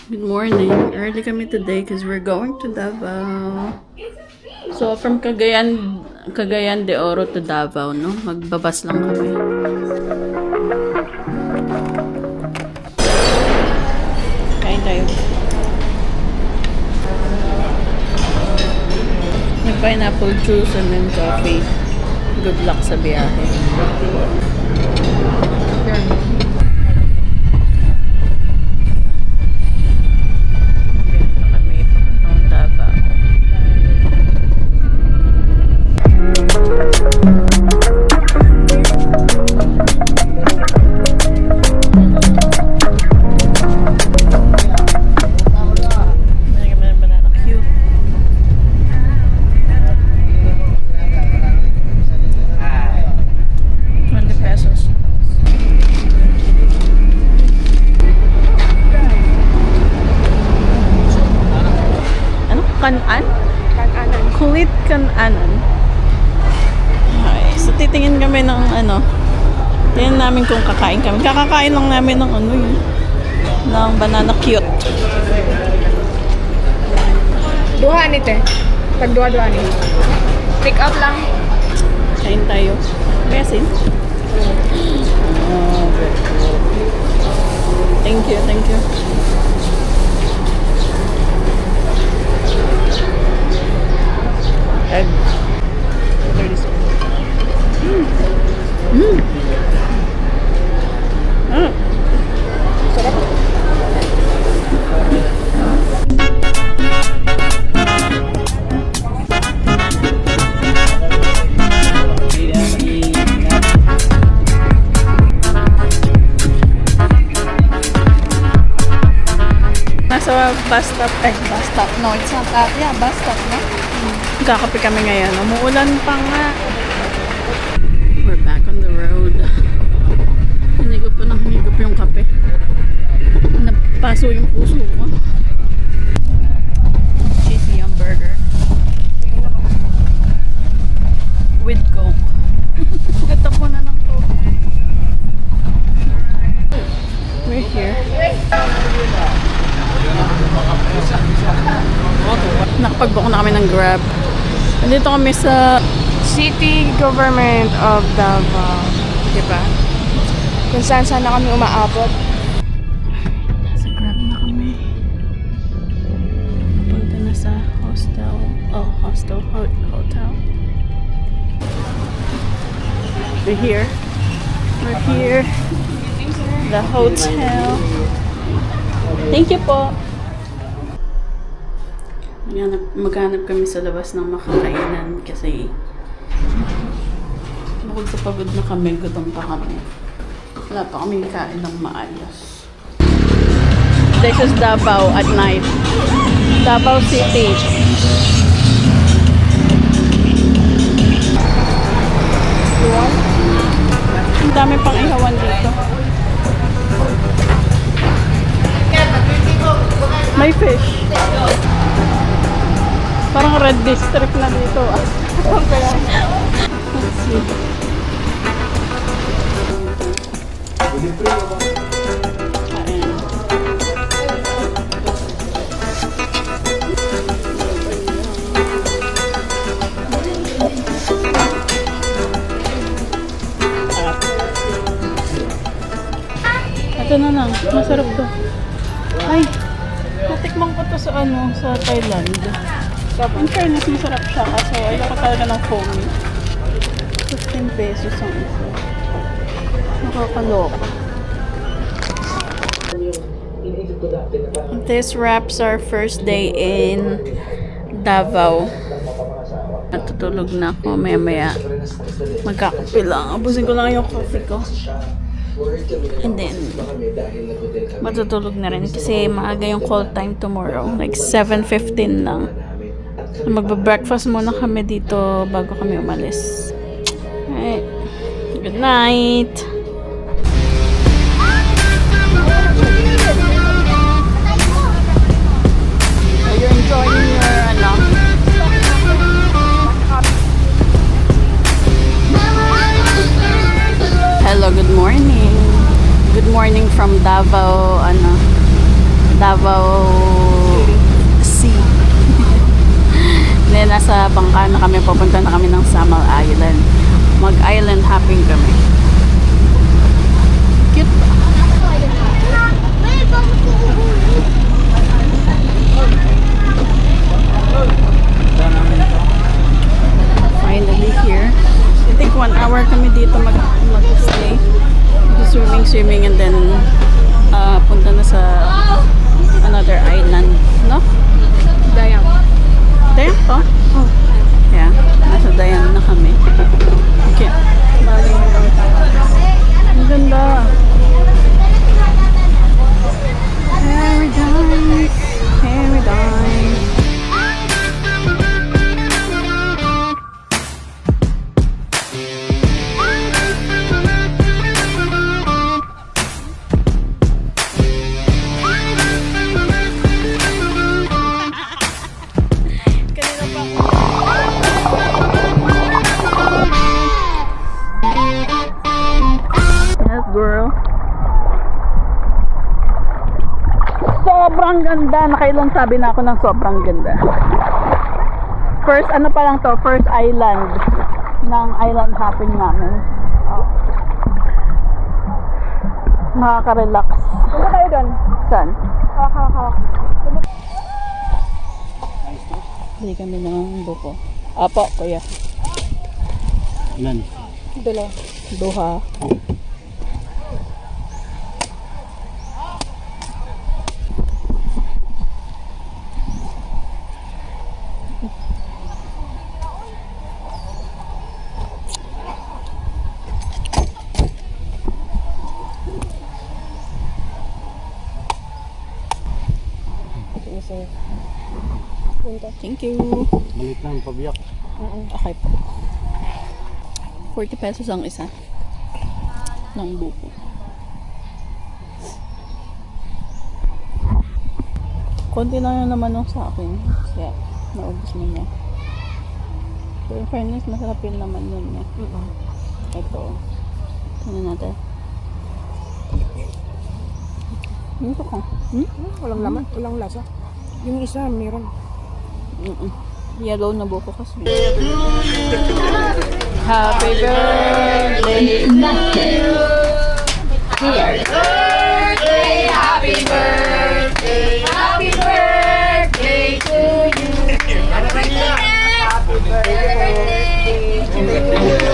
Good morning. Early kami today because we're going to Davao. So, from Cagayan de Oro to Davao, no? Magbabas lang kami. Kain tayo. Pineapple juice and then coffee. Good luck sa biyahe. Kanan? Kananan. Kulit Kananan. Okay, so titingin kami ng tingnan namin kung kakain kami. Kakakain lang namin ng ng banana cute. Duha ni te. Pag duha-duha ni. Pick up lang. Kain tayo. Mesin. Oh, thank you, thank you. Egg. Sarap. Nasa bus stop. Bus stop. No, it's not that. Yeah, bus stop, no? Kakape kami ngayon. Umuulan pa nga. We're back on the road. Hinigop pa ng hinigop yung kape. Napaso yung puso ko. Cheesy hamburger. With Coke. Ito po na ng Coke. We're here. Nakapag-book na kami ng Grab. Nandito kami sa City Government of Davao. Diba? Kung saan sana kami umaabot. Nasa Grab na kami. Punta na sa hostel. Oh, hostel. Hotel. We're here. We're here. The hotel. Thank you po. Maghanap kami sa labas ng makakainan kasi bukod sa pagod na kami, gutom pa kami. Wala pa kaming kain ng maayos. This is Davao at night. Davao City. Ang dami pang ihawan dito. May fish. Parang red district na dito. Let's see. Ayan. Ito na lang. Masarap to. Ay! Natikman ko to sa Thailand. In fairness, masarap siya kasi ayoko talaga ng foamy. 15 pesos ang isa. Nakakaloka. This wraps our first day in Davao. Natutulog na ako maya-maya. Magkakape lang. Abusin ko lang yung coffee ko. And then, matutulog na rin kasi maaga yung call time tomorrow. Like 7:15 lang. So, magba-breakfast muna kami dito bago kami umalis. Alright. Good night! Are you enjoying your Hello, good morning. Good morning from Davao, Davao Sea. Then nasa bangka na kami, papunta na kami ng Samal Island. Mag-island hopping kami. Cute ba? Finally here. I think 1 hour kami dito mag-stay. Swimming and then punta na sa another island, no? Dayang. Dayang to? Oh. Yeah, nasa Dayang na kami. Okay. Ang ganda. Paradise, paradise. Kanina pa ako. Yes, girl. Sobrang ganda. Nakailang sabi na ako ng sobrang ganda. First, ano pa lang to? First island ng island hopping namin. Nakaka-relax. Punta tayo doon. Saan? Hawak. Hindi kami ng buko. Apo, kuya. Ilan? Dalawa. Duha. Thank you. Malit lang, pabiyak. Okay po. 40 pesos ang isa ng buko. Konti lang yun naman nung sa akin. Kaya naubos mo niya. Pero in fairness, masarap yun naman yun. Ito. Tingnan natin. Dito ka. Walang laman. Walang lasa. Yung isa, meron. Yellow na buko kasi. Happy birthday to you. Happy birthday, happy birthday, happy birthday to you. Happy birthday to you.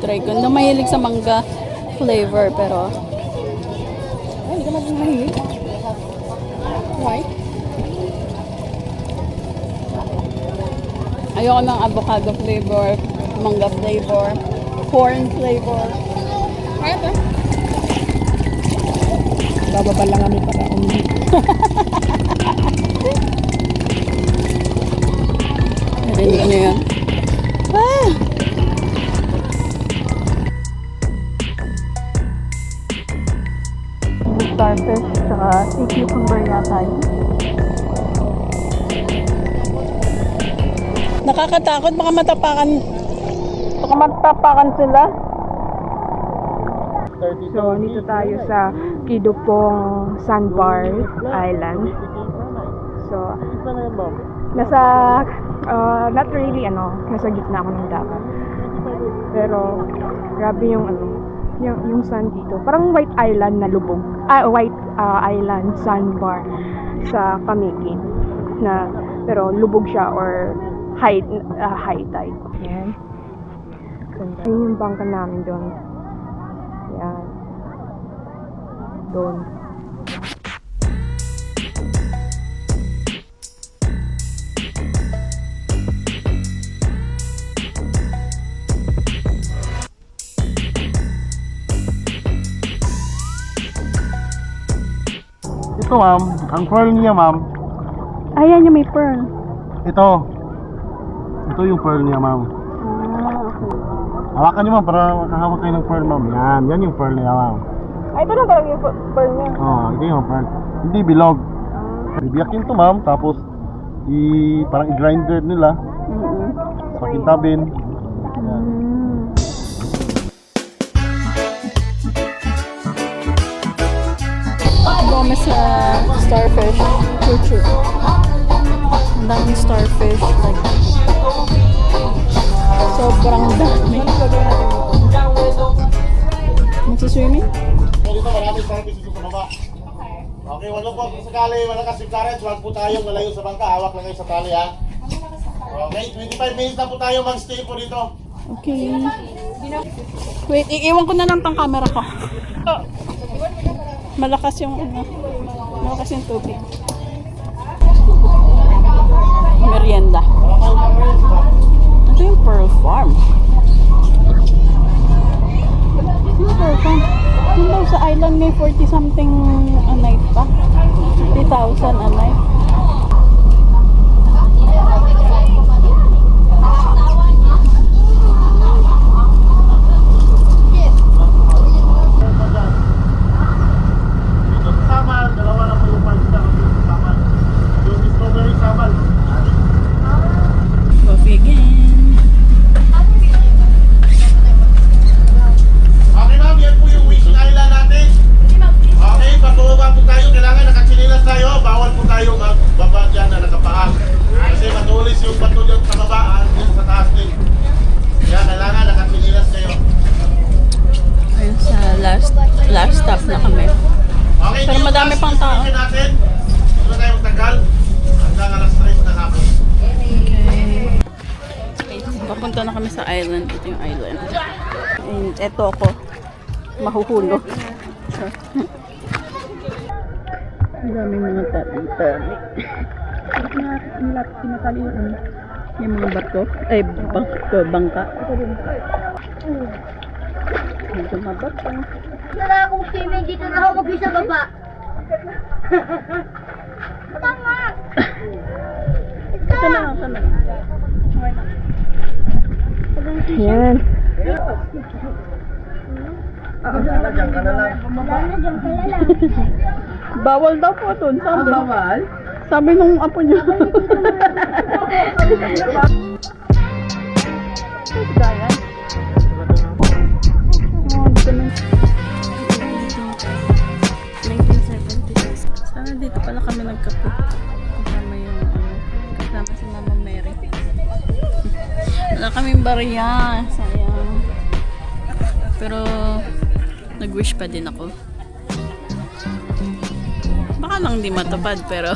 Try ko. Hindi mahilig sa mangga flavor pero Ay, hindi ka maging mahilig. Why? ayoko ng avocado flavor, mangga flavor, corn flavor. Kaya to? Bababa lang kami para umihi. Narinig niyo yan? Ah! Starfish, tsaka sea cucumber yata yun. Nakakatakot, baka matapakan sila. So, dito tayo sa Kidupong Sandbar Island. So, ba na yung Bob? Nasa, not really, nasa gitna ako ng dagat. Pero, grabe yung, yung sun dito. Parang White Island na lubog. White Island sandbar sa Camiguin. Pero lubog siya or high tide. Yan. Ganda. Ayun yung bangka namin doon. Yan. Doon. Ito ma'am, ang pearl niya ma'am. Ayan yung may pearl. Ito. Ito yung pearl niya ma'am. Okay. Hawakan niyo ma'am para makahawak kayo ng pearl ma'am. Yan yung pearl niya ma'am. Ay, ito na talaga yung pearl niya. Ito yung pearl. Hindi bilog. Bibiyakin to ma'am, tapos parang i-grinder nila. Sa kintabin. Yan. Kami sa starfish. Choo-choo. Ang daming starfish. Like, sobrang dami. Magsiswimming? Dito maraming starfish dito sa baba. Okay, wala po sakali malakas yung current, huwag po tayong malayo sa bangka, hawak lang kayo sa tali ha. Okay, 25 minutes na po tayo mag-stay po dito. Okay. Wait, iiwan ko na lang tang camera ko. Malakas yung tubig. Merienda. Ito yung Pearl Farm. Yung Pearl Farm. Yung daw sa island may 40 something a night pa. 3,000 a night. Coffee again. Okay ma'am, yan po yung wishing island natin. Okay, pababa po tayo, kailangan nakatsinilas tayo, bawal po tayo magbaba dyan na nakapaa. Kasi matulis yung bato dyan sa baba, dyan sa taas din. Kaya kailangan nakatsinilas kayo. Ayun sa last stop na kami. Okay, Pero yung madami last pang tao. destination natin. Dito na tayo magtagal. Hanggang alas 3 na hapon. Papunta na kami sa island. Ito yung island. And eto ako. Mahuhulog. Ang dami mga tali-tali. Pinatali yung mga bato. Ay, bangka. Medyo mabato. Wala akong swimming dito na ako mag-isa baba. Tama! Ito na lang. Yan. Dyan ka na lang. Wala na dyan pala lang. Bawal daw po ito. Sabi. Bawal? Sabi nung apo niya. Gaya. Oh, dito na. 1976. Sana dito pala kami nagkape. Kasama si Mama Mary. Wala kaming bariya. Sayang. Pero, nag-wish pa din ako. Baka lang di matupad, pero